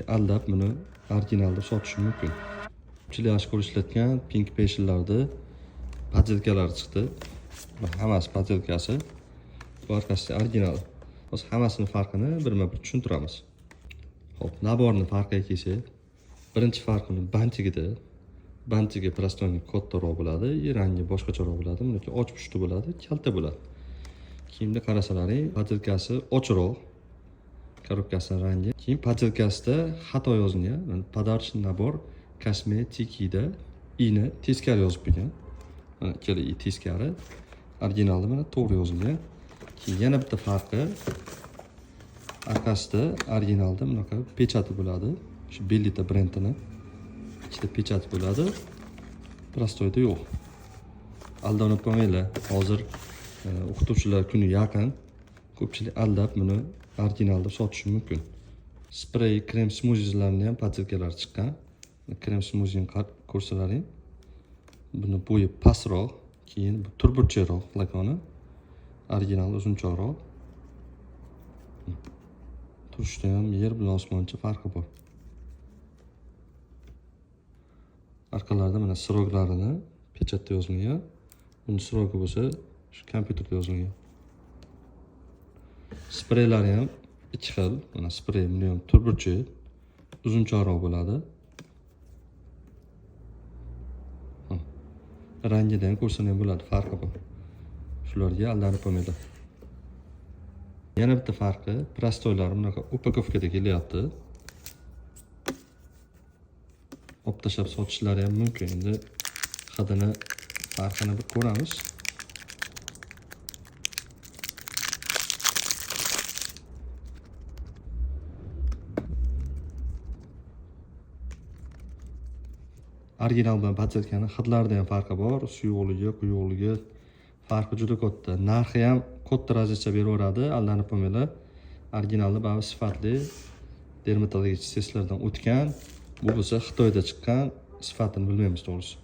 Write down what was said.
aldab buni originalda sotish mumkin. Ko'pchilik ashkor ishlatgan Pink Passion'larda podelkalar chiqdi. Bu hammasi podelkasi. Bu orqasi original. Biz hammasini farqini birma-bir tushuntiramiz. Xo'p, naborning farqiga kelsak, birinchi farqini bantigida. Bantiga prostoyni kattaroq bo'ladi, rangi boshqacharoq bo'ladi. Buniki och pushti bo'ladi, kalta bo'ladi. Kiyimda qarasalaring, podelkasi ochroq. Korobkasining rangi. Keyin podelkasida xato yozilgan. Podarочный nabor kosmetikida i'ni teskari yozib qo'ygan. Mana ikkala i teskari. Originalda mana to'g'ri yozilgan. Keyin yana bitta farqi, orqasida originalda bunaqa pechati bo'ladi. Shu Bellita brendining ichida pechati bo'ladi. Prostoyda yo'q. Aldanib qolmanglar. Hozir o'qituvchilar kuni yaqin. Ko'pchilik aldab buni originalda sotishi mumkin. Sprey krem smuzilarning ham podelkalar chiqqan. Krem smuzini ko'rsalaring. Buni bo'yi pastroq, keyin bu turburcharoq flakoni. Original uzunchoqroq. Turishda ham yer bilan osmoncha farqi bor. Orqalarida mana sroklarini pechatda yozilgan. Buni srogi bo'lsa, shu kompyuterda yozilgan. Spreylari ham ikki xil. Mana sprey buni ham turburcha uzunchoqroq bo'ladi. Rangidan ko'rsangiz ham bo'ladi, farqi bor. Shularga aldanib qolmanglar. Yana bitta farqi, prostoylar bunaqa upakovkada kelyapti. Olib tashlab sotishlari ham mumkin. Endi hidini, farqini bir ko'ramiz. Original bilan podelkaning hidlarida ham farqi bor. Suyuqligi, quyuqligi farqi juda katta. Narxi ham katta razlicha beraveradi, aldanib qolmanglar. Originalni baribir sifatli dermatologik testlardan o'tgan. Bu bo'lsa Xitoyda chiqqan, sifatini bilmaymiz to'g'risi.